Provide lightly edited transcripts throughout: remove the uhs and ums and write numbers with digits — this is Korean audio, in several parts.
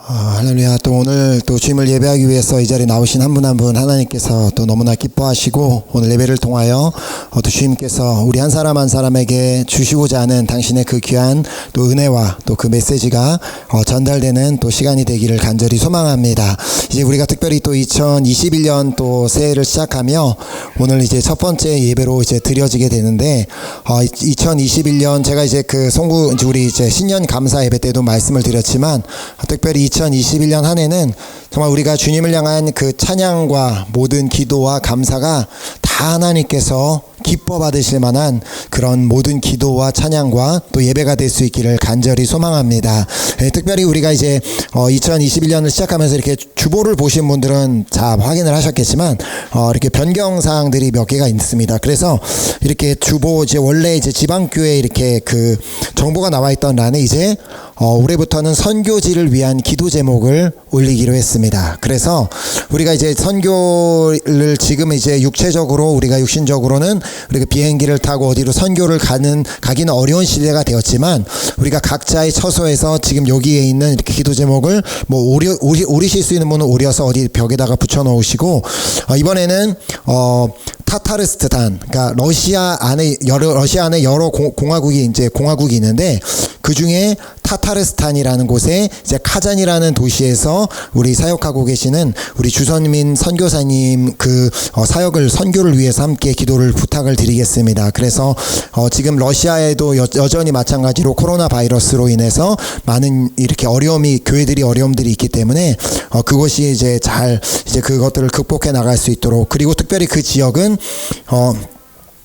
할렐루야. 또 오늘 또 주님을 예배하기 위해서 이 자리에 나오신 한 분 한 분 하나님께서 또 너무나 기뻐하시고 오늘 예배를 통하여 또 주님께서 우리 한 사람 한 사람에게 주시고자 하는 당신의 그 귀한 또 은혜와 또 그 메시지가 전달되는 또 시간이 되기를 간절히 소망합니다. 이제 우리가 특별히 또 2021년 또 새해를 시작하며 오늘 이제 첫 번째 예배로 이제 드려지게 되는데 2021년 제가 이제 그 송구 우리 이제 신년 감사 예배 때도 말씀을 드렸지만 특별히 2021년 한 해는 정말 우리가 주님을 향한 그 찬양과 모든 기도와 감사가 다 하나님께서 기뻐 받으실 만한 그런 모든 기도와 찬양과 또 예배가 될 수 있기를 간절히 소망합니다. 특별히 우리가 이제 2021년을 시작하면서 이렇게 주보를 보신 분들은 다 확인을 하셨겠지만 이렇게 변경 사항들이 몇 개가 있습니다. 그래서 이렇게 주보 이제 원래 이제 지방교회 이렇게 그 정보가 나와 있던 란에 이제 올해부터는 선교지를 위한 기도 제목을 올리기로 했습니다. 그래서 우리가 이제 선교를 지금 이제 육체적으로 우리가 육신적으로는 우리가 비행기를 타고 어디로 선교를 가기는 어려운 시대가 되었지만 우리가 각자의 처소에서 지금 여기에 있는 이렇게 기도 제목을 뭐 오리실 수 있는 분은 오려서 어디 벽에다가 붙여 놓으시고 이번에는 타타르스탄, 그러니까 러시아 안에 여러 공화국이 이제 공화국이 있는데 그 중에 타타르스탄이라는 곳에 이제 카잔이라는 도시에서 우리 사역하고 계시는 우리 주선민 선교사님 그 사역을 선교를 위해서 함께 기도를 부탁을 드리겠습니다. 그래서 지금 러시아에도 여전히 마찬가지로 코로나 바이러스로 인해서 많은 이렇게 교회들이 있기 때문에 그것이 이제 잘 이제 그것들을 극복해 나갈 수 있도록, 그리고 특별히 그 지역은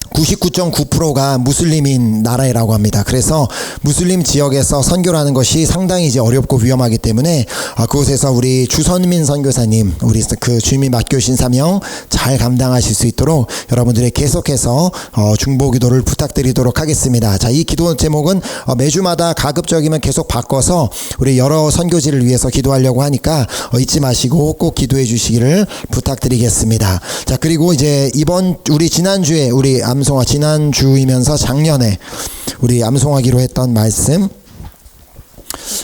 99.9%가 무슬림인 나라라고 합니다. 그래서 무슬림 지역에서 선교라는 것이 상당히 이제 어렵고 위험하기 때문에 그곳에서 우리 주선민 선교사님, 우리 그 주님이 맡겨주신 사명 잘 감당하실 수 있도록 여러분들의 계속해서 중보 기도를 부탁드리도록 하겠습니다. 자, 이 기도 제목은 매주마다 가급적이면 계속 바꿔서 우리 여러 선교지를 위해서 기도하려고 하니까 잊지 마시고 꼭 기도해 주시기를 부탁드리겠습니다. 자, 그리고 이제 우리 지난주에 우리 지난주이면서 작년에 우리 암송하기로 했던 말씀,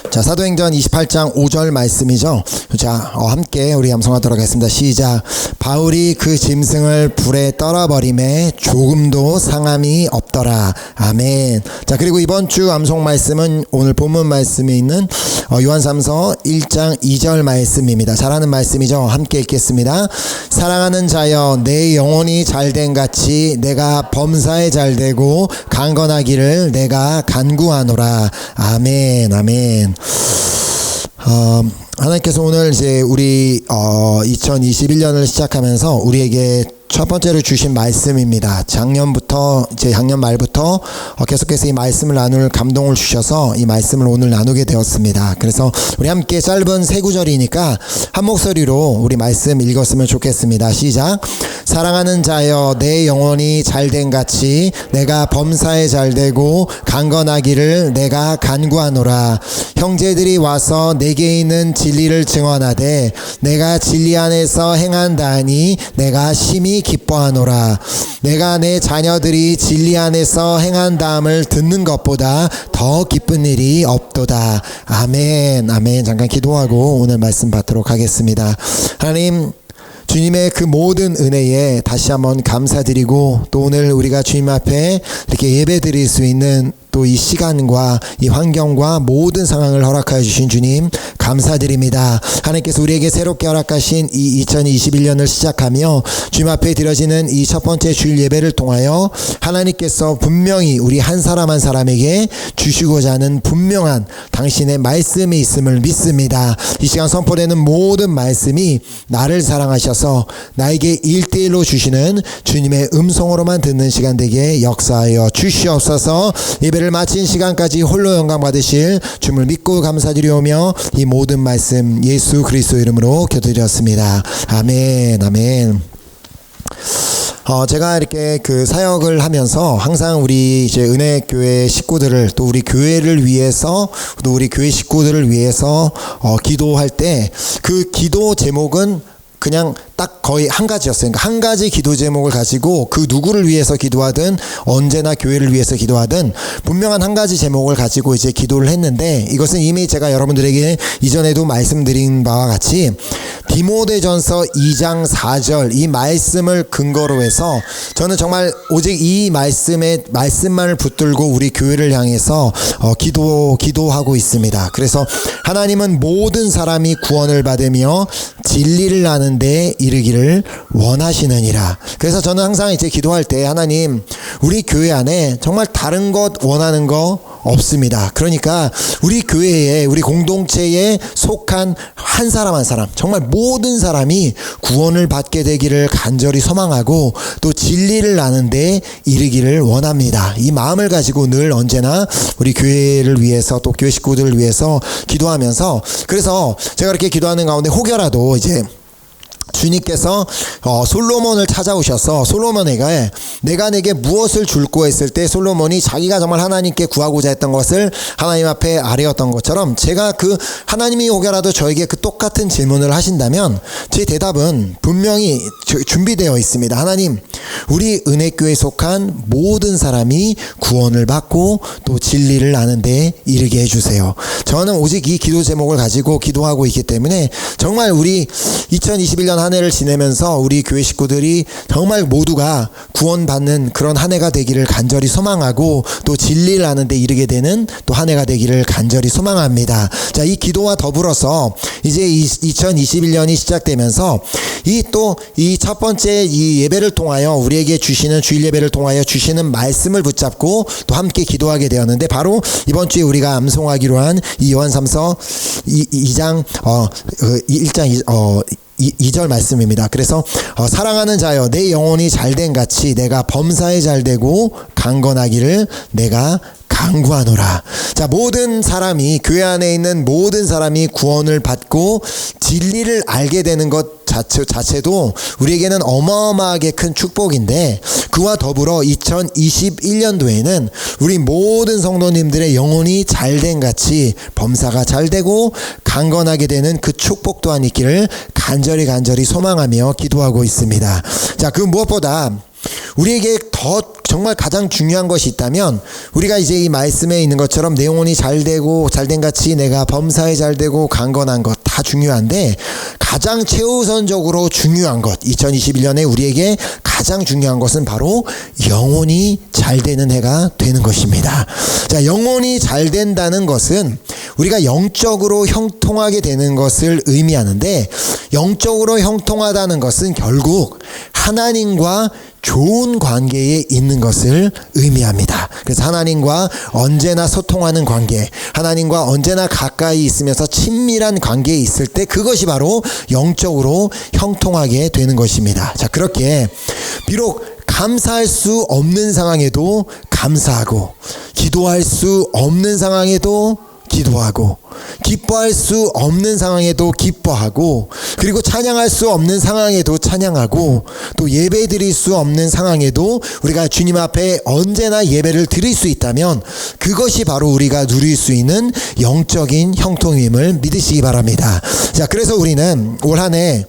자, 사도행전 28장 5절 말씀이죠. 자, 함께 우리 암송하도록 하겠습니다. 시작. 바울이 그 짐승을 불에 떨어버림에 조금도 상함이 없더라. 아멘. 자, 그리고 이번 주 암송 말씀은 오늘 본문 말씀에 있는 요한삼서 1장 2절 말씀입니다. 잘하는 말씀이죠. 함께 읽겠습니다. 사랑하는 자여, 내 영혼이 잘된 같이 내가 범사에 잘되고 강건하기를 내가 간구하노라. 아멘. 아멘. 하나님께서 오늘 이제 우리 2021년을 시작하면서 우리에게 첫 번째로 주신 말씀입니다. 작년 말부터 계속해서 이 말씀을 나눌 감동을 주셔서 이 말씀을 오늘 나누게 되었습니다. 그래서 우리 함께 짧은 세 구절이니까 한 목소리로 우리 말씀 읽었으면 좋겠습니다. 시작. 사랑하는 자여, 내 영혼이 잘된 같이 내가 범사에 잘되고 강건하기를 내가 간구하노라. 형제들이 와서 내게 있는 진리를 증언하되 내가 진리 안에서 행한다니 내가 심히 기뻐하노라. 내가 내 자녀들이 진리 안에서 행한다함을 듣는 것보다 더 기쁜 일이 없도다. 아멘. 아멘. 잠깐 기도하고 오늘 말씀 받도록 하겠습니다. 하나님, 주님의 그 모든 은혜에 다시 한번 감사드리고, 또 오늘 우리가 주님 앞에 이렇게 예배 드릴 수 있는 또 이 시간과 이 환경과 모든 상황을 허락하여 주신 주님 감사드립니다. 하나님께서 우리에게 새롭게 허락하신 이 2021년을 시작하며 주님 앞에 드려지는 이 첫 번째 주일 예배를 통하여 하나님께서 분명히 우리 한 사람 한 사람에게 주시고자 하는 분명한 당신의 말씀이 있음을 믿습니다. 이 시간 선포되는 모든 말씀이 나를 사랑하셔서 나에게 1:1로 주시는 주님의 음성으로만 듣는 시간 되게 역사하여 주시옵소서. 예배를 마친 시간까지 홀로 영광 받으실 주님을 믿고 감사드리오며 이 모든 말씀 예수 그리스도 이름으로 기도드렸습니다. 아멘. 아멘. 제가 이렇게 그 사역을 하면서 항상 우리 이제 은혜교회 식구들을, 또 우리 교회를 위해서, 또 우리 교회 식구들을 위해서 기도할 때 그 기도 제목은 그냥 딱 거의 한 가지였어요. 그러니까 한 가지 기도 제목을 가지고 그 누구를 위해서 기도하든 언제나 교회를 위해서 기도하든 분명한 한 가지 제목을 가지고 이제 기도를 했는데, 이것은 이미 제가 여러분들에게 이전에도 말씀드린 바와 같이 디모데전서 2장 4절 이 말씀을 근거로 해서 저는 정말 오직 이 말씀만을 붙들고 우리 교회를 향해서 기도하고 있습니다. 그래서 하나님은 모든 사람이 구원을 받으며 진리를 아는 데 이르기를 원하시느니라. 그래서 저는 항상 이제 기도할 때, 하나님, 우리 교회 안에 정말 다른 것 원하는 거 없습니다. 그러니까 우리 교회에, 우리 공동체에 속한 한 사람 한 사람, 정말 모든 사람이 구원을 받게 되기를 간절히 소망하고 또 진리를 아는 데 이르기를 원합니다. 이 마음을 가지고 늘 언제나 우리 교회를 위해서 또 교회 식구들을 위해서 기도하면서, 그래서 제가 이렇게 기도하는 가운데 혹여라도 이제 주님께서 솔로몬을 찾아오셔서 솔로몬에게 내가 내게 무엇을 줄고 했을 때 솔로몬이 자기가 정말 하나님께 구하고자 했던 것을 하나님 앞에 아뢰었던 것처럼, 제가 그 하나님이 혹여라도 저에게 그 똑같은 질문을 하신다면 제 대답은 분명히 준비되어 있습니다. 하나님, 우리 은혜교회에 속한 모든 사람이 구원을 받고 또 진리를 아는 데 이르게 해주세요. 저는 오직 이 기도 제목을 가지고 기도하고 있기 때문에 정말 우리 2021년 한 해를 지내면서 우리 교회 식구들이 정말 모두가 구원받는 그런 한 해가 되기를 간절히 소망하고 또 진리를 아는 데 이르게 되는 또 한 해가 되기를 간절히 소망합니다. 자, 이 기도와 더불어서 이제 2021년이 시작되면서 이 첫 번째 이 예배를 통하여 우리에게 주시는 주일 예배를 통하여 주시는 말씀을 붙잡고 또 함께 기도하게 되었는데, 바로 이번 주에 우리가 암송하기로 한 이 요한삼서 2장 2절 말씀입니다. 그래서 사랑하는 자여, 내 영혼이 잘된 같이 내가 범사에 잘되고 강건하기를 내가 간구하노라. 자, 모든 사람이, 교회 안에 있는 모든 사람이 구원을 받고 진리를 알게 되는 것 자체도 우리에게는 어마어마하게 큰 축복인데, 그와 더불어 2021년도에는 우리 모든 성도님들의 영혼이 잘된 같이 범사가 잘되고 강건하게 되는 그 축복 또한 있기를 간절히 소망하며 기도하고 있습니다. 자, 그 무엇보다 우리에게 더 정말 가장 중요한 것이 있다면, 우리가 이제 이 말씀에 있는 것처럼 내 영혼이 잘되고 잘된 같이 내가 범사에 잘되고 강건한 것 다 중요한데, 가장 최우선적으로 중요한 것, 2021년에 우리에게 가장 중요한 것은 바로 영혼이 잘되는 해가 되는 것입니다. 자, 영혼이 잘된다는 것은 우리가 영적으로 형통하게 되는 것을 의미하는데, 영적으로 형통하다는 것은 결국 하나님과 좋은 관계에 있는 것을 의미합니다. 그래서 하나님과 언제나 소통하는 관계, 하나님과 언제나 가까이 있으면서 친밀한 관계에 있을 때 그것이 바로 영적으로 형통하게 되는 것입니다. 자, 그렇게 비록 감사할 수 없는 상황에도 감사하고, 기도할 수 없는 상황에도 기도하고, 기뻐할 수 없는 상황에도 기뻐하고, 그리고 찬양할 수 없는 상황에도 찬양하고, 또 예배 드릴 수 없는 상황에도 우리가 주님 앞에 언제나 예배를 드릴 수 있다면 그것이 바로 우리가 누릴 수 있는 영적인 형통임을 믿으시기 바랍니다. 자, 그래서 우리는 올 한 해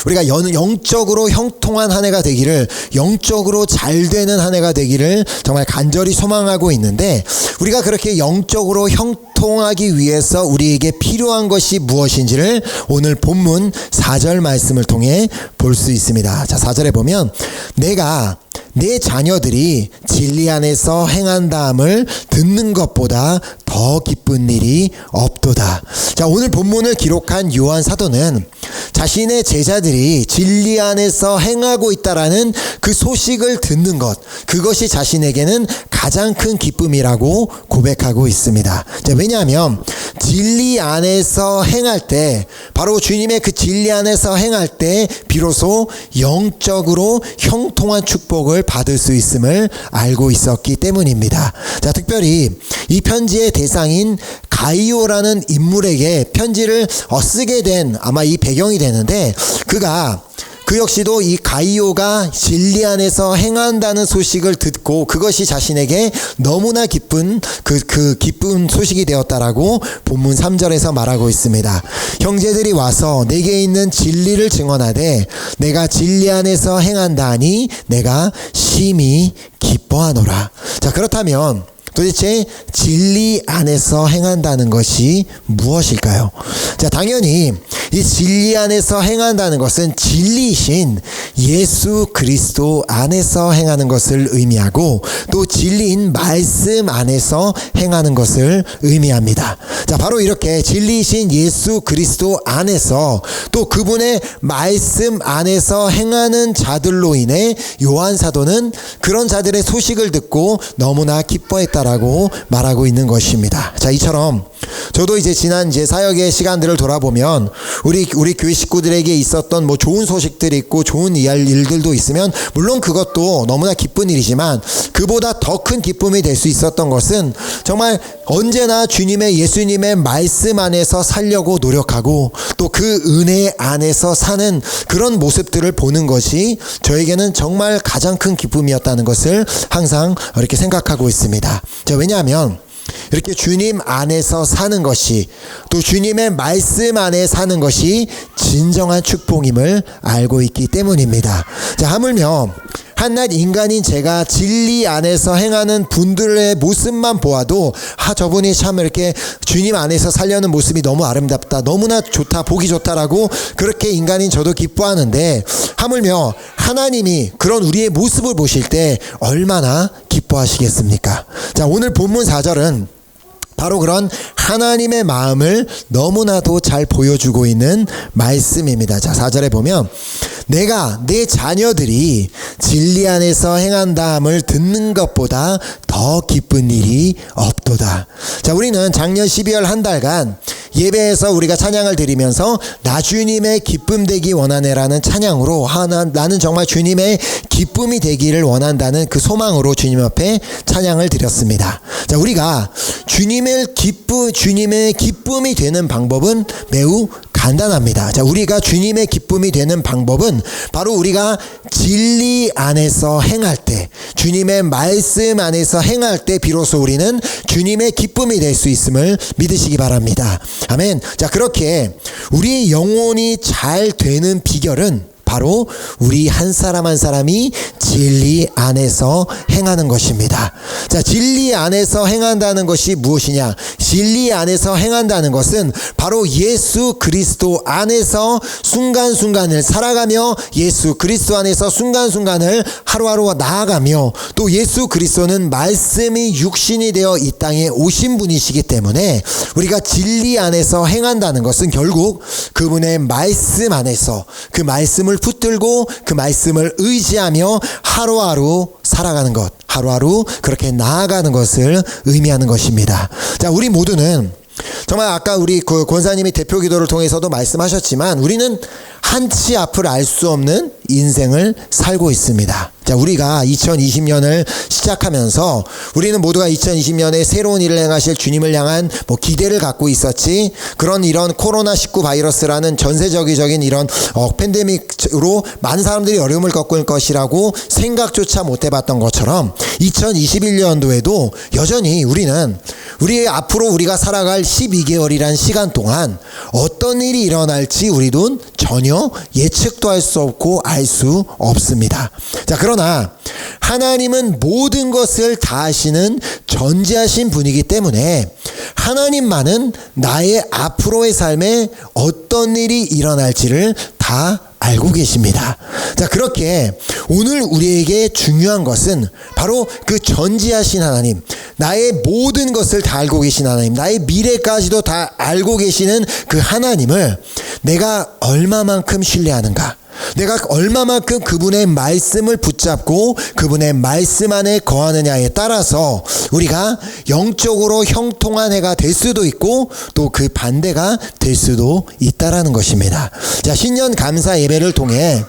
우리가 영적으로 형통한 한 해가 되기를, 영적으로 잘 되는 한 해가 되기를 정말 간절히 소망하고 있는데, 우리가 그렇게 영적으로 형통하기 위해서 우리에게 필요한 것이 무엇인지를 오늘 본문 4절 말씀을 통해 볼 수 있습니다. 자, 4절에 보면 내가 내 자녀들이 진리 안에서 행한다함을 듣는 것보다 더 기쁜 일이 없도다. 자, 오늘 본문을 기록한 요한 사도는 자신의 제자들이 진리 안에서 행하고 있다라는 그 소식을 듣는 것, 그것이 자신에게는 가장 큰 기쁨이라고 고백하고 있습니다. 자, 왜냐하면 진리 안에서 행할 때, 바로 주님의 그 진리 안에서 행할 때 비로소 영적으로 형통한 축복을 받을 수 있음을 알고 있었기 때문입니다. 자, 특별히 이 편지의 대상인 가이오라는 인물에게 편지를 쓰게 된 아마 이 배경이 되는데, 그가 그 역시도 이 가이오가 진리 안에서 행한다는 소식을 듣고 그것이 자신에게 너무나 기쁜 그 기쁜 소식이 되었다라고 본문 3절에서 말하고 있습니다. 형제들이 와서 내게 있는 진리를 증언하되 내가 진리 안에서 행한다 하니 내가 심히 기뻐하노라. 자, 그렇다면 도대체 진리 안에서 행한다는 것이 무엇일까요? 자, 당연히 이 진리 안에서 행한다는 것은 진리이신 예수 그리스도 안에서 행하는 것을 의미하고 또 진리인 말씀 안에서 행하는 것을 의미합니다. 자, 바로 이렇게 진리이신 예수 그리스도 안에서 또 그분의 말씀 안에서 행하는 자들로 인해 요한 사도는 그런 자들의 소식을 듣고 너무나 기뻐했다라고 말하고 있는 것입니다. 자, 이처럼 저도 이제 지난 사역의 시간들을 돌아보면 우리 교회 식구들에게 있었던 뭐 좋은 소식들이 있고 좋은 일들도 있으면 물론 그것도 너무나 기쁜 일이지만 그보다 더 큰 기쁨이 될 수 있었던 것은 정말 언제나 예수님의 말씀 안에서 살려고 노력하고 또 그 은혜 안에서 사는 그런 모습들을 보는 것이 저에게는 정말 가장 큰 기쁨이었다는 것을 항상 이렇게 생각하고 있습니다. 자, 왜냐하면 이렇게 주님 안에서 사는 것이 또 주님의 말씀 안에 사는 것이 진정한 축복임을 알고 있기 때문입니다. 자, 하물며 한낱 인간인 제가 진리 안에서 행하는 분들의 모습만 보아도 저분이 참 이렇게 주님 안에서 살려는 모습이 너무 아름답다, 너무나 좋다, 보기 좋다라고 그렇게 인간인 저도 기뻐하는데 하물며 하나님이 그런 우리의 모습을 보실 때 얼마나 기뻐하시겠습니까? 자, 오늘 본문 4절은 바로 그런 하나님의 마음을 너무나도 잘 보여주고 있는 말씀입니다. 자, 4절에 보면 내가 내 자녀들이 진리 안에서 행한다함을 듣는 것보다 더 기쁜 일이 없도다. 자, 우리는 작년 12월 한 달간 예배에서 우리가 찬양을 드리면서 나 주님의 기쁨 되기 원하네라는 찬양으로 나는 정말 주님의 기쁨이 되기를 원한다는 그 소망으로 주님 앞에 찬양을 드렸습니다. 자, 우리가 주님의 기쁨이 되는 방법은 매우 간단합니다. 자, 우리가 주님의 기쁨이 되는 방법은 바로 우리가 진리 안에서 행할 때, 주님의 말씀 안에서 행할 때 비로소 우리는 주님의 기쁨이 될 수 있음을 믿으시기 바랍니다. 아멘. 자, 그렇게 우리의 영혼이 잘 되는 비결은 바로 우리 한 사람 한 사람이 진리 안에서 행하는 것입니다. 자, 진리 안에서 행한다는 것이 무엇이냐? 진리 안에서 행한다는 것은 바로 예수 그리스도 안에서 순간순간을 살아가며 예수 그리스도 안에서 순간순간을 하루하루 나아가며 또 예수 그리스도는 말씀이 육신이 되어 이 땅에 오신 분이시기 때문에 우리가 진리 안에서 행한다는 것은 결국 그분의 말씀 안에서 그 말씀을 붙들고 그 말씀을 의지하며 하루하루 살아가는 것, 하루하루 그렇게 나아가는 것을 의미하는 것입니다. 자, 우리 모두는 정말 아까 우리 그 권사님이 대표 기도를 통해서도 말씀하셨지만 우리는 한치 앞을 알 수 없는 인생을 살고 있습니다. 자, 우리가 2020년을 시작하면서 우리는 모두가 2020년에 새로운 일을 행하실 주님을 향한 기대를 갖고 있었지, 이런 코로나19 바이러스라는 전세적인 이런 팬데믹으로 많은 사람들이 어려움을 겪을 것이라고 생각조차 못 해봤던 것처럼 2021년도에도 여전히 우리는 앞으로 우리가 살아갈 12개월이란 시간 동안 어떤 일이 일어날지 우리도 전혀 예측도 할 수 없고 알 수 없습니다. 자, 그러나 하나님은 모든 것을 다 아시는 전지하신 분이기 때문에 하나님만은 나의 앞으로의 삶에 어떤 일이 일어날지를 다 알고 계십니다. 자, 그렇게 오늘 우리에게 중요한 것은 바로 그 전지하신 하나님, 나의 모든 것을 다 알고 계신 하나님, 나의 미래까지도 다 알고 계시는 그 하나님을 내가 얼마만큼 신뢰하는가, 내가 얼마만큼 그분의 말씀을 붙잡고 그분의 말씀 안에 거하느냐에 따라서 우리가 영적으로 형통한 해가 될 수도 있고 또 그 반대가 될 수도 있다라는 것입니다. 자, 신년 감사 예배를 통해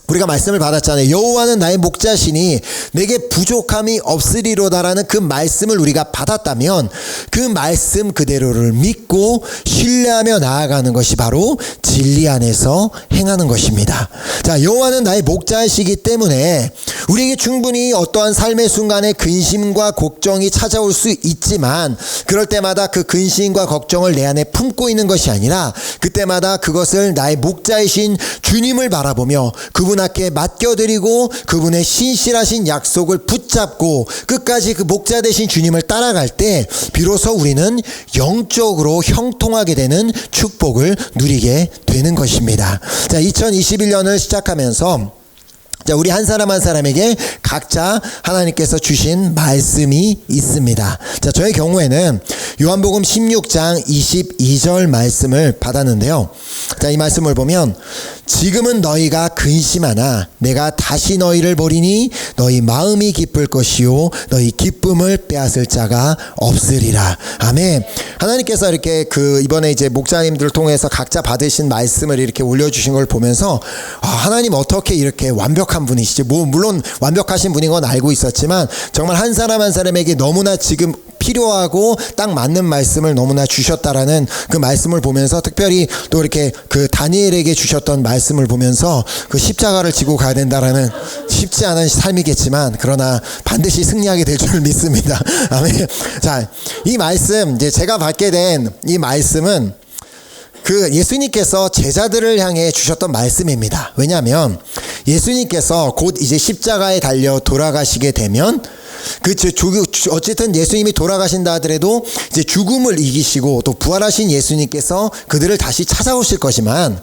우리가 말씀을 받았잖아요. 여호와는 나의 목자시니 내게 부족함이 없으리로다라는 그 말씀을 우리가 받았다면 그 말씀 그대로를 믿고 신뢰하며 나아가는 것이 바로 진리 안에서 행하는 것입니다. 자, 여호와는 나의 목자시기 때문에 우리에게 충분히 어떠한 삶의 순간에 근심과 걱정이 찾아올 수 있지만 그럴 때마다 그 근심과 걱정을 내 안에 품고 있는 것이 아니라 그때마다 그것을 나의 목자이신 주님을 바라보며 그분 앞에 맡겨드리고 그분의 신실하신 약속을 붙잡고 끝까지 그 목자 되신 주님을 따라갈 때 비로소 우리는 영적으로 형통하게 되는 축복을 누리게 되는 것입니다. 자, 2021년을 시작하면서 자, 우리 한 사람 한 사람에게 각자 하나님께서 주신 말씀이 있습니다. 자, 저의 경우에는 요한복음 16장 22절 말씀을 받았는데요. 자, 이 말씀을 보면 지금은 너희가 근심하나 내가 다시 너희를 보리니 너희 마음이 기쁠 것이요 너희 기쁨을 빼앗을 자가 없으리라. 아멘. 하나님께서 이렇게 이번에 이제 목사님들을 통해서 각자 받으신 말씀을 이렇게 올려주신 걸 보면서 하나님 어떻게 이렇게 완벽한 분이시지? 물론 완벽하신 분인 건 알고 있었지만 정말 한 사람 한 사람에게 너무나 지금 필요하고 딱 맞는 말씀을 너무나 주셨다라는 그 말씀을 보면서 특별히 또 이렇게 그 다니엘에게 주셨던 말씀을 보면서 그 십자가를 지고 가야 된다라는 쉽지 않은 삶이겠지만 그러나 반드시 승리하게 될 줄 믿습니다. 아멘. 자, 이 말씀 이제 제가 받게 된 이 말씀은 그 예수님께서 제자들을 향해 주셨던 말씀입니다. 왜냐하면 예수님께서 곧 이제 십자가에 달려 돌아가시게 되면 어쨌든 예수님이 돌아가신다 하더라도 이제 죽음을 이기시고 또 부활하신 예수님께서 그들을 다시 찾아오실 것이지만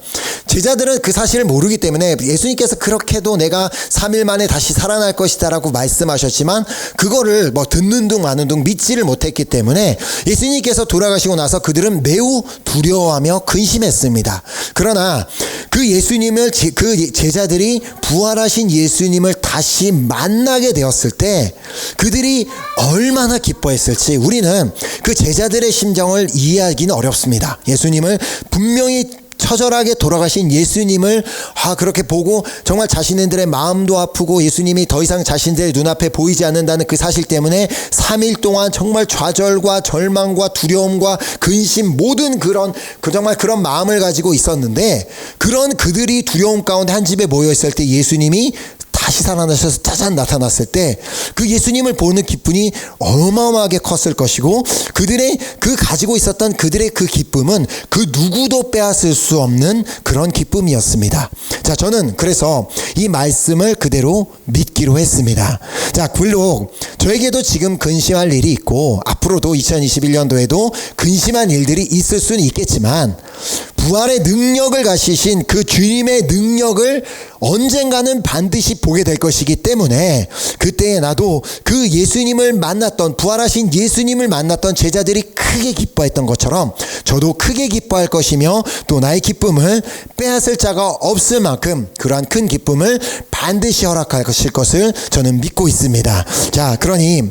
제자들은 그 사실을 모르기 때문에 예수님께서 그렇게도 내가 3일 만에 다시 살아날 것이다 라고 말씀하셨지만 그거를 듣는 둥 마는 둥 믿지를 못했기 때문에 예수님께서 돌아가시고 나서 그들은 매우 두려워하며 근심했습니다. 그러나 그 예수님을 그 제자들이 부활하신 예수님을 다시 만나게 되었을 때 그들이 얼마나 기뻐했을지 우리는 그 제자들의 심정을 이해하기는 어렵습니다. 예수님을 분명히 처절하게 돌아가신 예수님을 그렇게 보고 정말 자신들의 마음도 아프고 예수님이 더 이상 자신들의 눈앞에 보이지 않는다는 그 사실 때문에 3일 동안 정말 좌절과 절망과 두려움과 근심 모든 정말 그런 마음을 가지고 있었는데 그런 그들이 두려움 가운데 한 집에 모여 있을 때 예수님이 다시 살아나셔서 짜잔 나타났을 때 그 예수님을 보는 기쁨이 어마어마하게 컸을 것이고 그들의 가지고 있었던 그들의 그 기쁨은 그 누구도 빼앗을 수 없는 그런 기쁨이었습니다. 자, 저는 그래서 이 말씀을 그대로 믿기로 했습니다. 자, 물론 저에게도 지금 근심할 일이 있고 앞으로도 2021년도에도 근심한 일들이 있을 수는 있겠지만 부활의 능력을 가지신 그 주님의 능력을 언젠가는 반드시 보게 될 것이기 때문에 그때에 나도 그 예수님을 만났던 부활하신 예수님을 만났던 제자들이 크게 기뻐했던 것처럼 저도 크게 기뻐할 것이며 또 나의 기쁨을 빼앗을 자가 없을 만큼 그러한 큰 기쁨을 반드시 허락하실 것을 저는 믿고 있습니다. 자, 그러니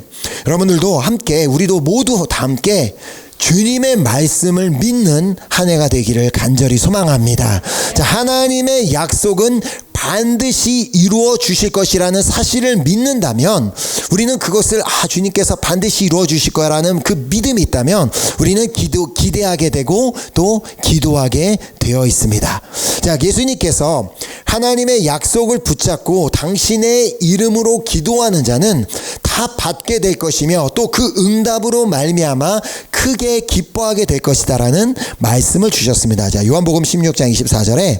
여러분들도 함께 우리도 모두 다 함께 주님의 말씀을 믿는 한 해가 되기를 간절히 소망합니다. 자, 하나님의 약속은 반드시 이루어 주실 것이라는 사실을 믿는다면 우리는 그것을 주님께서 반드시 이루어 주실 거라는 그 믿음이 있다면 우리는 기대하게 되고 또 기도하게 되어 있습니다. 자, 예수님께서 하나님의 약속을 붙잡고 당신의 이름으로 기도하는 자는 다 받게 될 것이며 또 그 응답으로 말미암아 크게 기뻐하게 될 것이다라는 말씀을 주셨습니다. 자, 요한복음 16장 24절에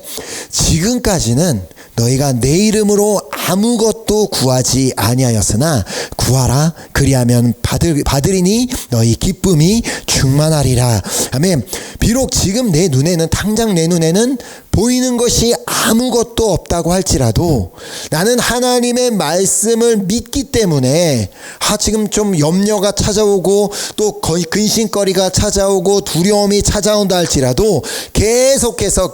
지금까지는 너희가 내 이름으로 아무것도 구하지 아니하였으나 구하라 그리하면 받으리니 너희 기쁨이 충만하리라. 아멘. 비록 지금 내 눈에는 당장 내 눈에는 보이는 것이 아무것도 없다고 할지라도 나는 하나님의 말씀을 믿기 때문에 지금 좀 염려가 찾아오고 또 거의 근심거리가 찾아오고 두려움이 찾아온다 할지라도 계속해서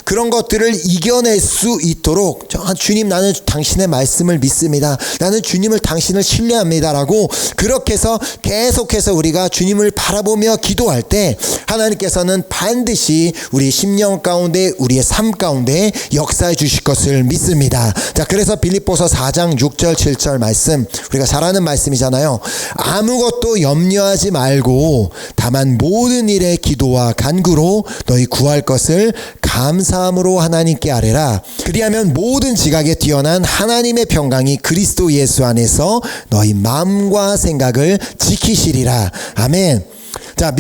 그런 것들을 이겨낼 수 있도록 주님 나는 당신의 말씀을 믿습니다. 나는 주님을 당신을 신뢰합니다라고 그렇게 해서 계속해서 우리가 주님을 바라보며 기도할 때 하나님께서는 반드시 우리 심령 가운데 우리 우리의 삶 가운데 역사해 주실 것을 믿습니다. 자, 그래서 빌립보서 4장 6절 7절 말씀, 우리가 잘 아는 말씀이잖아요. 아무것도 염려하지 말고 다만 모든 일에 기도와 간구로 너희 구할 것을 감사함으로 하나님께 아뢰라. 그리하면 모든 지각에 뛰어난 하나님의 평강이 그리스도 예수 안에서 너희 마음과 생각을 지키시리라. 아멘. 자,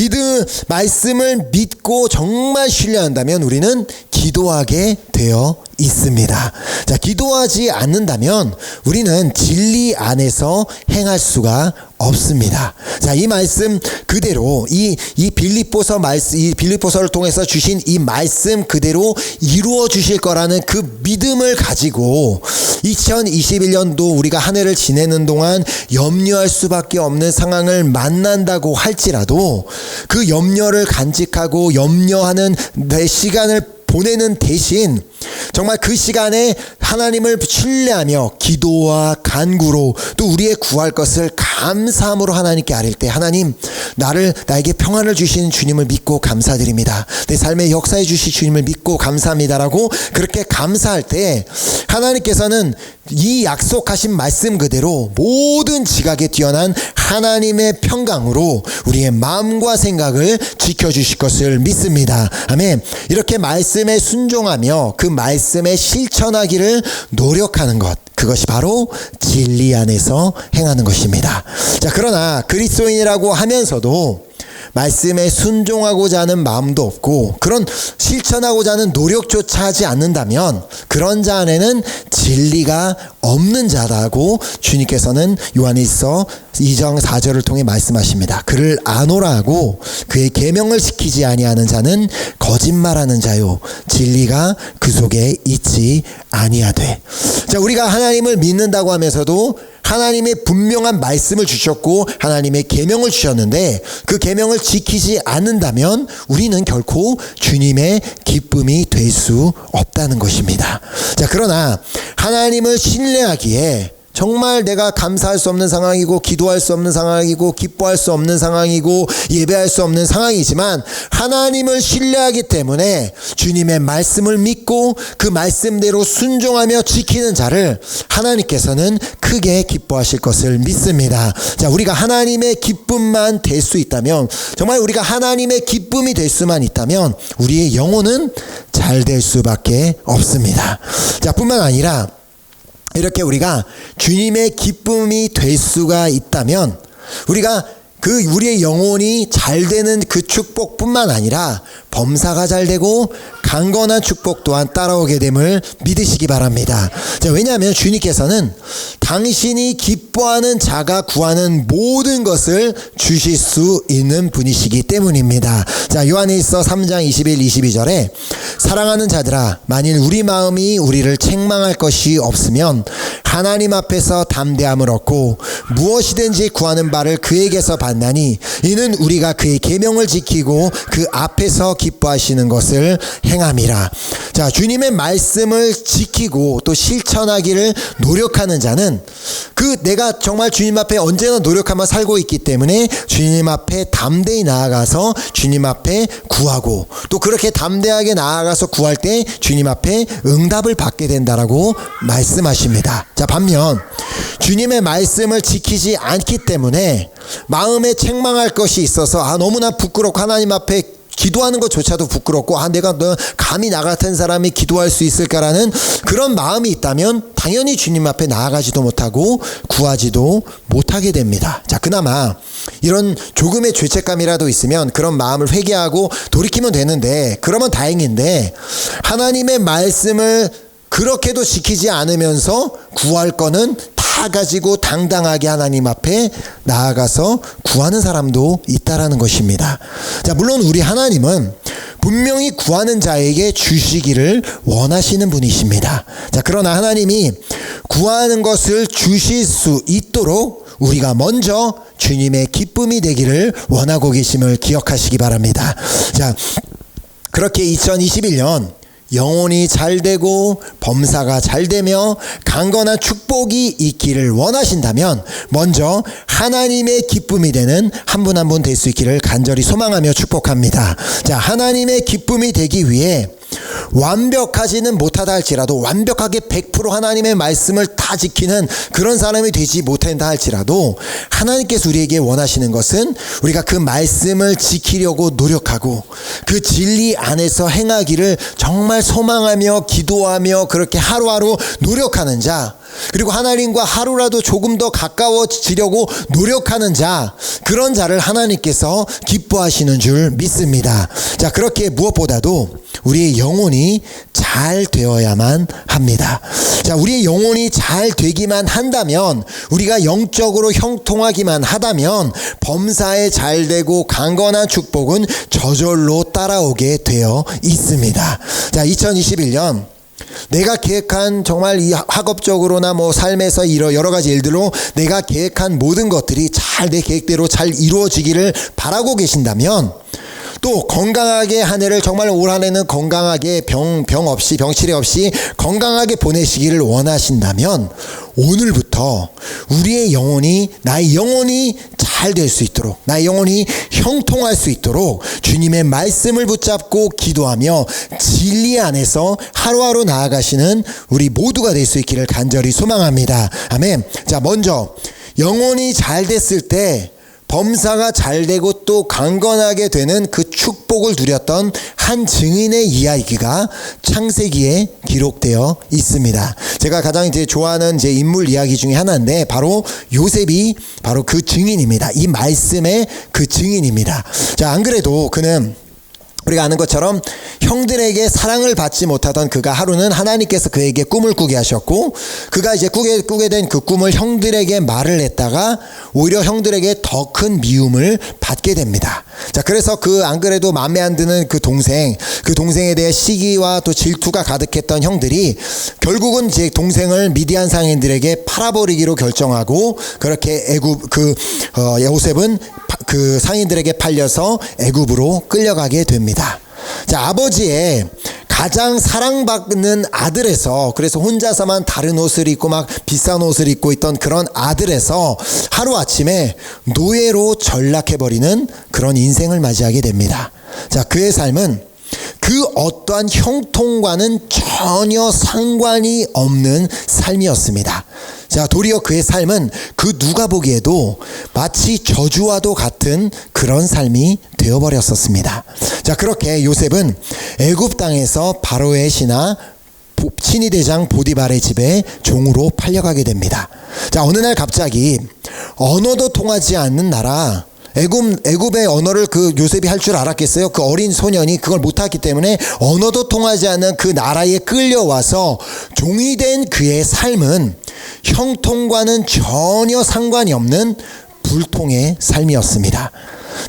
말씀을 믿고 정말 신뢰한다면 우리는 기도하게 되어 있습니다. 자, 기도하지 않는다면 우리는 진리 안에서 행할 수가 없습니다. 자, 이 말씀 그대로 이 빌립보서를 통해서 주신 이 말씀 그대로 이루어 주실 거라는 그 믿음을 가지고 2021년도 우리가 한 해를 지내는 동안 염려할 수밖에 없는 상황을 만난다고 할지라도 그 염려를 간직하고 염려하는 내 시간을 보내는 대신 정말 그 시간에 하나님을 신뢰하며 기도와 간구로 또 우리의 구할 것을 감사함으로 하나님께 아뢰 때, 하나님, 나에게 평안을 주시는 주님을 믿고 감사드립니다. 내 삶에 역사해 주실 주님을 믿고 감사합니다라고 그렇게 감사할 때 하나님께서는 이 약속하신 말씀 그대로 모든 지각에 뛰어난 하나님의 평강으로 우리의 마음과 생각을 지켜주실 것을 믿습니다. 아멘. 이렇게 말씀에 순종하며 그 말씀에 실천하기를 노력하는 것, 그것이 바로 진리 안에서 행하는 것입니다. 자, 그러나 그리스도인이라고 하면서도 말씀에 순종하고자 하는 마음도 없고 그런 실천하고자 하는 노력조차 하지 않는다면 그런 자 안에는 진리가 없는 자라고 주님께서는 요한일서 2장 4절을 통해 말씀하십니다. 그를 아노라 하고 그의 계명을 지키지 아니하는 자는 거짓말하는 자요 진리가 그 속에 있지 아니하되. 자, 우리가 하나님을 믿는다고 하면서도 하나님의 분명한 말씀을 주셨고 하나님의 계명을 주셨는데 그 계명을 지키지 않는다면 우리는 결코 주님의 기쁨이 될 수 없다는 것입니다. 자, 그러나 하나님을 신뢰하기에 정말 내가 감사할 수 없는 상황이고 기도할 수 없는 상황이고 기뻐할 수 없는 상황이고 예배할 수 없는 상황이지만 하나님을 신뢰하기 때문에 주님의 말씀을 믿고 그 말씀대로 순종하며 지키는 자를 하나님께서는 크게 기뻐하실 것을 믿습니다. 자, 우리가 하나님의 기쁨만 될 수 있다면, 정말 우리가 하나님의 기쁨이 될 수만 있다면 우리의 영혼은 잘 될 수밖에 없습니다. 자, 뿐만 아니라 이렇게 우리가 주님의 기쁨이 될 수가 있다면 우리의 영혼이 잘 되는 그 축복뿐만 아니라 범사가 잘 되고 강건한 축복 또한 따라오게 됨을 믿으시기 바랍니다. 자, 왜냐하면 주님께서는 당신이 기뻐하는 자가 구하는 모든 것을 주실 수 있는 분이시기 때문입니다. 자, 요한일서 3장 21, 22절에 사랑하는 자들아, 만일 우리 마음이 우리를 책망할 것이 없으면 하나님 앞에서 담대함을 얻고 무엇이든지 구하는 바를 그에게서 받나니 이는 우리가 그의 계명을 지키고 그 앞에서 기뻐하시는 것을 행함이라. 자, 주님의 말씀을 지키고 또 실천하기를 노력하는 자는 내가 정말 주님 앞에 언제나 노력하며 살고 있기 때문에 주님 앞에 담대히 나아가서 주님 앞에 구하고 또 그렇게 담대하게 나아가서 구할 때 주님 앞에 응답을 받게 된다라고 말씀하십니다. 자, 반면 주님의 말씀을 지키지 않기 때문에 마음에 책망할 것이 있어서 너무나 부끄럽고 하나님 앞에 기도하는 것조차도 부끄럽고 내가 감히 나 같은 사람이 기도할 수 있을까라는 그런 마음이 있다면 당연히 주님 앞에 나아가지도 못하고 구하지도 못하게 됩니다. 자, 그나마 이런 조금의 죄책감이라도 있으면 그런 마음을 회개하고 돌이키면 되는데, 그러면 다행인데 하나님의 말씀을 그렇게도 지키지 않으면서 구할 거는 다 가지고 당당하게 하나님 앞에 나아가서 구하는 사람도 있다라는 것입니다. 자, 물론 우리 하나님은 분명히 구하는 자에게 주시기를 원하시는 분이십니다. 자, 그러나 하나님이 구하는 것을 주실 수 있도록 우리가 먼저 주님의 기쁨이 되기를 원하고 계심을 기억하시기 바랍니다. 자, 그렇게 2021년 영혼이 잘 되고 범사가 잘 되며 강건한 축복이 있기를 원하신다면 먼저 하나님의 기쁨이 되는 한 분 한 분 될 수 있기를 간절히 소망하며 축복합니다. 자, 하나님의 기쁨이 되기 위해 완벽하지는 못하다 할지라도 완벽하게 100% 하나님의 말씀을 다 지키는 그런 사람이 되지 못한다 할지라도 하나님께서 우리에게 원하시는 것은 우리가 그 말씀을 지키려고 노력하고 그 진리 안에서 행하기를 정말 소망하며 기도하며 그렇게 하루하루 노력하는 자, 그리고 하나님과 하루라도 조금 더 가까워지려고 노력하는 자, 그런 자를 하나님께서 기뻐하시는 줄 믿습니다. 자, 그렇게 무엇보다도 우리의 영혼이 잘 되어야만 합니다. 자, 우리의 영혼이 잘 되기만 한다면, 우리가 영적으로 형통하기만 하다면 범사에 잘 되고 강건한 축복은 저절로 따라오게 되어 있습니다. 자, 2021년 내가 계획한 정말 이 학업적으로나 뭐 삶에서 여러 가지 일들로 내가 계획한 모든 것들이 잘 내 계획대로 잘 이루어지기를 바라고 계신다면, 또 건강하게 한 해를 정말 올 한 해는 건강하게 병 없이 병치레 없이 건강하게 보내시기를 원하신다면 오늘부터 우리의 영혼이, 나의 영혼이 잘 될 수 있도록, 나의 영혼이 형통할 수 있도록 주님의 말씀을 붙잡고 기도하며 진리 안에서 하루하루 나아가시는 우리 모두가 될 수 있기를 간절히 소망합니다. 아멘. 자, 먼저 영혼이 잘 됐을 때 범사가 잘 되고 또 강건하게 되는 그 축복을 누렸던 한 증인의 이야기가 창세기에 기록되어 있습니다. 제가 가장 좋아하는 제 인물 이야기 중에 하나인데 바로 요셉이 바로 그 증인입니다. 이 말씀의 그 증인입니다. 자, 안 그래도 그는 우리가 아는 것처럼 형들에게 사랑을 받지 못하던 그가 하루는 하나님께서 그에게 꿈을 꾸게 하셨고, 그가 이제 꾸게 된 그 꿈을 형들에게 말을 했다가 오히려 형들에게 더 큰 미움을 받게 됩니다. 자, 그래서 그 안 그래도 마음에 안 드는 그 동생에 대해 시기와 또 질투가 가득했던 형들이 결국은 제 동생을 미디안 상인들에게 팔아버리기로 결정하고, 그렇게 요셉은 그 상인들에게 팔려서 애굽으로 끌려가게 됩니다. 자, 아버지의 가장 사랑받는 아들에서, 그래서 혼자서만 다른 옷을 입고 막 비싼 옷을 입고 있던 그런 아들에서 하루아침에 노예로 전락해버리는 그런 인생을 맞이하게 됩니다. 자, 그의 삶은 그 어떠한 형통과는 전혀 상관이 없는 삶이었습니다. 자, 도리어 그의 삶은 그 누가 보기에도 마치 저주와도 같은 그런 삶이 되어버렸었습니다. 자, 그렇게 요셉은 애굽 땅에서 바로의 친위 대장 보디발의 집에 종으로 팔려가게 됩니다. 자, 어느 날 갑자기 언어도 통하지 않는 나라 애굽의 언어를 그 요셉이 할 줄 알았겠어요? 그 어린 소년이 그걸 못했기 때문에 언어도 통하지 않는 그 나라에 끌려와서 종이 된 그의 삶은 형통과는 전혀 상관이 없는 불통의 삶이었습니다.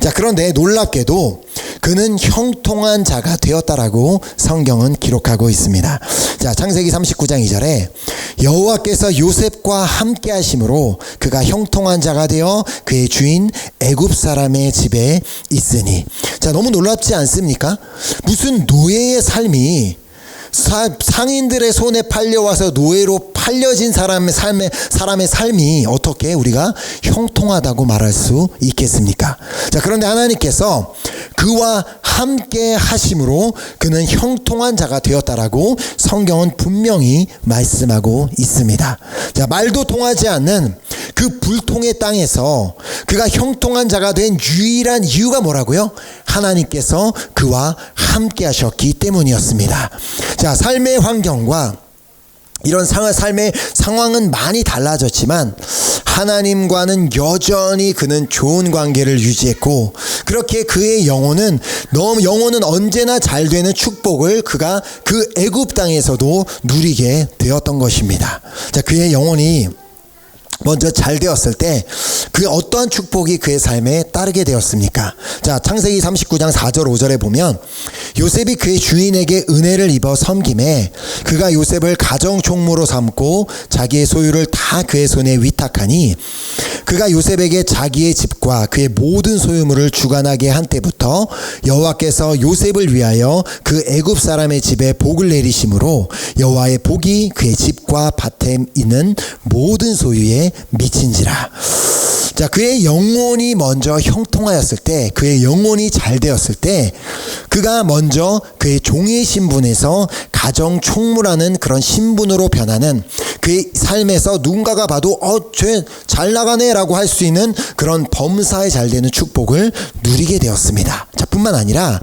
자, 그런데 놀랍게도 그는 형통한 자가 되었다라고 성경은 기록하고 있습니다. 자, 창세기 39장 2절에 여호와께서 요셉과 함께 하심으로 그가 형통한 자가 되어 그의 주인 애굽 사람의 집에 있으니. 자, 너무 놀랍지 않습니까? 무슨 노예의 삶이 상인들의 손에 팔려와서 노예로 팔려진 사람의 삶이 어떻게 우리가 형통하다고 말할 수 있겠습니까? 자, 그런데 하나님께서 그와 함께 하심으로 그는 형통한 자가 되었다라고 성경은 분명히 말씀하고 있습니다. 자, 말도 통하지 않는 그 불통의 땅에서 그가 형통한 자가 된 유일한 이유가 뭐라고요? 하나님께서 그와 함께 하셨기 때문이었습니다. 자, 삶의 환경과 이런 삶의 상황은 많이 달라졌지만 하나님과는 여전히 그는 좋은 관계를 유지했고, 그렇게 그의 영혼은 언제나 잘 되는 축복을 그가 그 애굽 땅에서도 누리게 되었던 것입니다. 자, 그의 영혼이 먼저 잘 되었을 때 그 어떠한 축복이 그의 삶에 따르게 되었습니까? 자, 창세기 39장 4절 5절에 보면 요셉이 그의 주인에게 은혜를 입어 섬김에 그가 요셉을 가정 총무로 삼고 자기의 소유를 다 그의 손에 위탁하니 그가 요셉에게 자기의 집과 그의 모든 소유물을 주관하게 한 때부터 여호와께서 요셉을 위하여 그 애굽 사람의 집에 복을 내리심으로 여호와의 복이 그의 집과 밭에 있는 모든 소유에 집에 미친지라. 자, 그의 영혼이 먼저 형통하였을 때, 그의 영혼이 잘 되었을 때, 그가 먼저 그의 종의 신분에서 가정 총무라는 그런 신분으로 변하는 그의 삶에서 누군가가 봐도 쟤 잘 나가네 라고 할 수 있는 그런 범사에 잘 되는 축복을 누리게 되었습니다. 자, 뿐만 아니라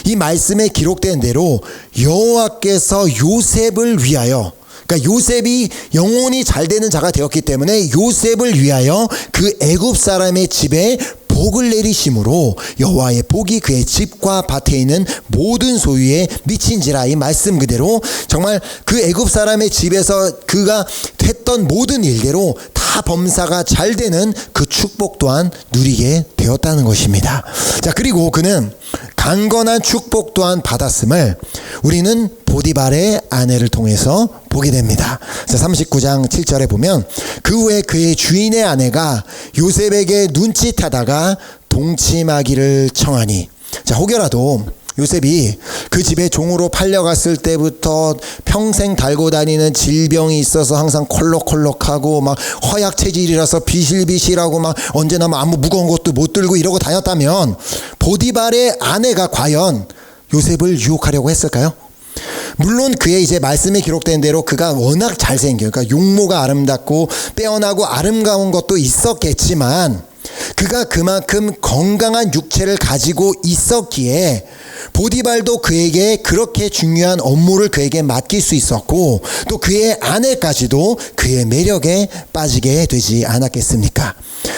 이 말씀에 기록된 대로 여호와께서 요셉을 위하여, 그러니까 요셉이 영혼이 잘 되는 자가 되었기 때문에 요셉을 위하여 그 애굽 사람의 집에 복을 내리심으로 여호와의 복이 그의 집과 밭에 있는 모든 소유에 미친지라. 이 말씀 그대로 정말 그 애굽 사람의 집에서 그가 했던 모든 일대로 다 범사가 잘 되는 그 축복 또한 누리게 되었다는 것입니다. 자, 그리고 그는 강건한 축복 또한 받았음을 우리는 보디발의 아내를 통해서 보게 됩니다. 자, 39장 7절에 보면 그 후에 그의 주인의 아내가 요셉에게 눈짓하다가 동침하기를 청하니. 자, 혹여라도 요셉이 그 집에 종으로 팔려갔을 때부터 평생 달고 다니는 질병이 있어서 항상 콜록콜록하고 막 허약 체질이라서 비실비실하고 막 언제나 아무 무거운 것도 못 들고 이러고 다녔다면 보디발의 아내가 과연 요셉을 유혹하려고 했을까요? 물론 그의 이제 말씀에 기록된 대로 그가 워낙 잘생겨, 그러니까 용모가 아름답고 빼어나고 아름다운 것도 있었겠지만 그가 그만큼 건강한 육체를 가지고 있었기에 보디발도 그에게 그렇게 중요한 업무를 그에게 맡길 수 있었고 또 그의 아내까지도 그의 매력에 빠지게 되지 않았겠습니까?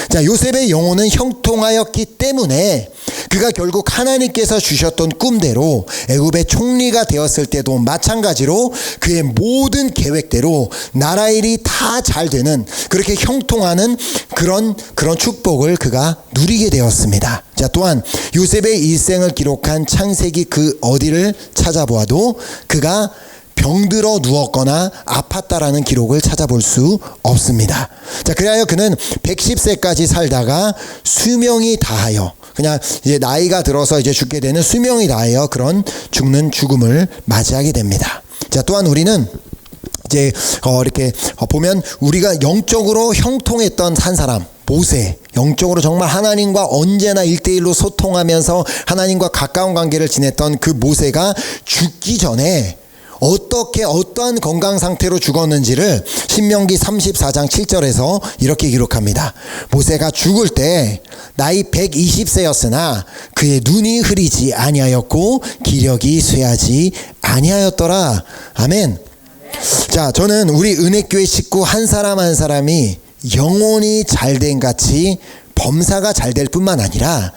자, 요셉의 영혼은 형통하였기 때문에 그가 결국 하나님께서 주셨던 꿈대로 애굽의 총리가 되었을 때도 마찬가지로 그의 모든 계획대로 나라 일이 다 잘 되는 그렇게 형통하는 그런 축복을 그가 누리게 되었습니다. 자, 또한 요셉의 일생을 기록한 창세기 그 어디를 찾아보아도 그가 병들어 누웠거나 아팠다라는 기록을 찾아볼 수 없습니다. 자, 그리하여 그는 110세까지 살다가 수명이 다하여, 그냥 이제 나이가 들어서 이제 죽게 되는 수명이 다하여 그런 죽는 죽음을 맞이하게 됩니다. 자, 또한 우리는 이제 이렇게 보면 우리가 영적으로 형통했던 한 사람, 모세, 영적으로 정말 하나님과 언제나 1대1로 소통하면서 하나님과 가까운 관계를 지냈던 그 모세가 죽기 전에 어떠한 건강 상태로 죽었는지를 신명기 34장 7절에서 이렇게 기록합니다. 모세가 죽을 때 나이 120세였으나 그의 눈이 흐리지 아니하였고 기력이 쇠하지 아니하였더라. 아멘. 자, 저는 우리 은혜교회 식구 한 사람 한 사람이 영혼이 잘된 같이 범사가 잘 될 뿐만 아니라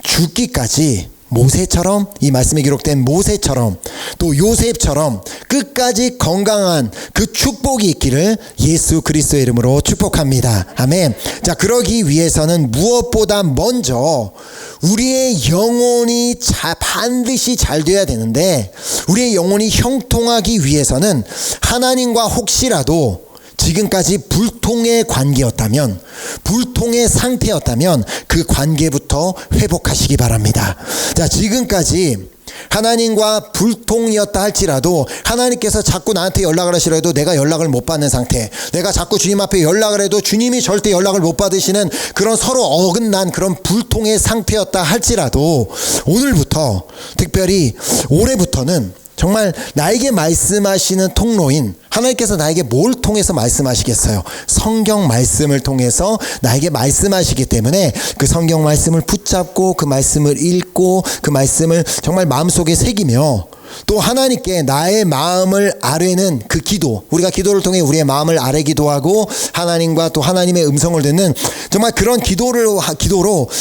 죽기까지 모세처럼, 이 말씀에 기록된 모세처럼 또 요셉처럼 끝까지 건강한 그 축복이 있기를 예수 그리스도의 이름으로 축복합니다. 아멘. 자, 그러기 위해서는 무엇보다 먼저 우리의 영혼이 반드시 잘 돼야 되는데, 우리의 영혼이 형통하기 위해서는 하나님과 혹시라도 지금까지 불통의 관계였다면, 불통의 상태였다면 그 관계부터 회복하시기 바랍니다. 자, 지금까지 하나님과 불통이었다 할지라도 하나님께서 자꾸 나한테 연락을 하시더라도 내가 연락을 못 받는 상태, 내가 자꾸 주님 앞에 연락을 해도 주님이 절대 연락을 못 받으시는 그런 서로 어긋난 그런 불통의 상태였다 할지라도 오늘부터, 특별히 올해부터는 정말 나에게 말씀하시는 통로인 하나님께서 나에게 뭘 통해서 말씀하시겠어요? 성경 말씀을 통해서 나에게 말씀하시기 때문에 그 성경 말씀을 붙잡고 그 말씀을 읽고 그 말씀을 정말 마음속에 새기며 또 하나님께 나의 마음을 아뢰는 그 기도, 우리가 기도를 통해 우리의 마음을 아뢰기도 하고 하나님과 또 하나님의 음성을 듣는 정말 그런 기도로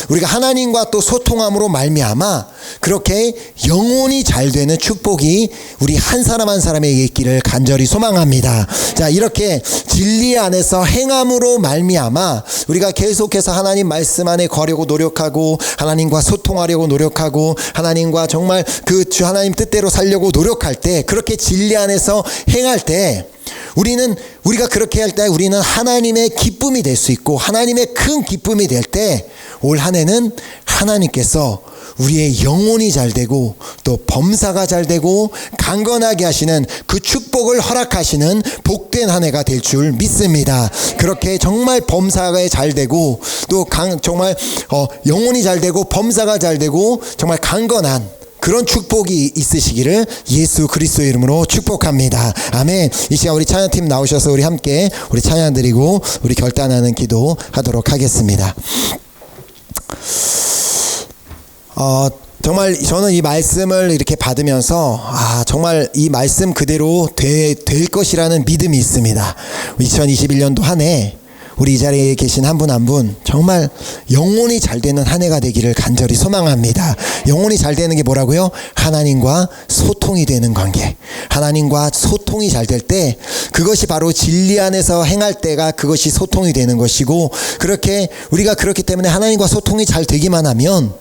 우리가 하나님과 또 소통함으로 말미암아 그렇게 영혼이 잘 되는 축복이 우리 한 사람 한 사람에게 있기를 간절히 소망합니다. 자, 이렇게 진리 안에서 행함으로 말미암아 우리가 계속해서 하나님 말씀 안에 거하려고 노력하고 하나님과 소통하려고 노력하고 하나님과 정말 그 주 하나님 뜻대로 살려고 노력할 때, 그렇게 진리 안에서 행할 때 우리는 우리가 그렇게 할 때 우리는 하나님의 기쁨이 될 수 있고 하나님의 큰 기쁨이 될 때 올 한 해는 하나님께서 우리의 영혼이 잘 되고 또 범사가 잘 되고 강건하게 하시는 그 축복을 허락하시는 복된 한 해가 될 줄 믿습니다. 그렇게 정말 범사가 잘 되고 또 정말 영혼이 잘 되고 범사가 잘 되고 정말 강건한 그런 축복이 있으시기를 예수 그리스도의 이름으로 축복합니다. 아멘. 이 시간 우리 찬양팀 나오셔서 우리 함께 우리 찬양 드리고 우리 결단하는 기도 하도록 하겠습니다. 정말 저는 이 말씀을 이렇게 받으면서 정말 이 말씀 그대로 될 것이라는 믿음이 있습니다. 2021년도 한 해 우리 이 자리에 계신 한 분 한 분 정말 영혼이 잘 되는 한 해가 되기를 간절히 소망합니다. 영혼이 잘 되는 게 뭐라고요? 하나님과 소통이 되는 관계. 하나님과 소통이 잘 될 때 그것이 바로 진리 안에서 행할 때가 그것이 소통이 되는 것이고, 그렇게 우리가 그렇기 때문에 하나님과 소통이 잘 되기만 하면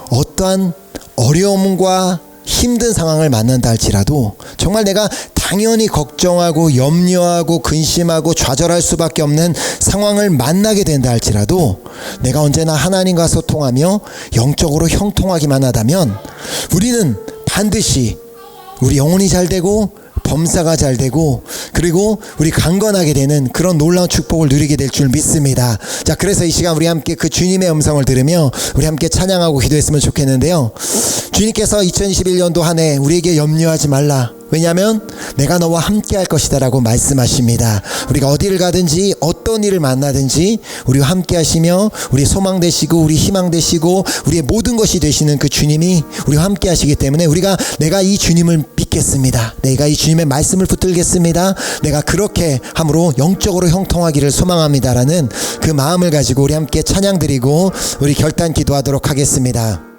어떠한 어려움과 힘든 상황을 만난다 할지라도 정말 내가 당연히 걱정하고 염려하고 근심하고 좌절할 수밖에 없는 상황을 만나게 된다 할지라도 내가 언제나 하나님과 소통하며 영적으로 형통하기만 하다면 우리는 반드시 우리 영혼이 잘 되고 범사가 잘 되고 그리고 우리 강건하게 되는 그런 놀라운 축복을 누리게 될 줄 믿습니다. 자, 그래서 이 시간 우리 함께 그 주님의 음성을 들으며 우리 함께 찬양하고 기도했으면 좋겠는데요. 주님께서 2021년도 한 해 우리에게 염려하지 말라. 왜냐하면 내가 너와 함께 할 것이다 라고 말씀하십니다. 우리가 어디를 가든지 어떤 일을 만나든지 우리와 함께 하시며 우리의 소망 되시고 우리 희망 되시고 우리의 모든 것이 되시는 그 주님이 우리와 함께 하시기 때문에 내가 이 주님을 믿겠습니다. 내가 이 주님의 말씀을 붙들겠습니다. 내가 그렇게 함으로 영적으로 형통하기를 소망합니다라는 그 마음을 가지고 우리 함께 찬양 드리고 우리 결단 기도하도록 하겠습니다.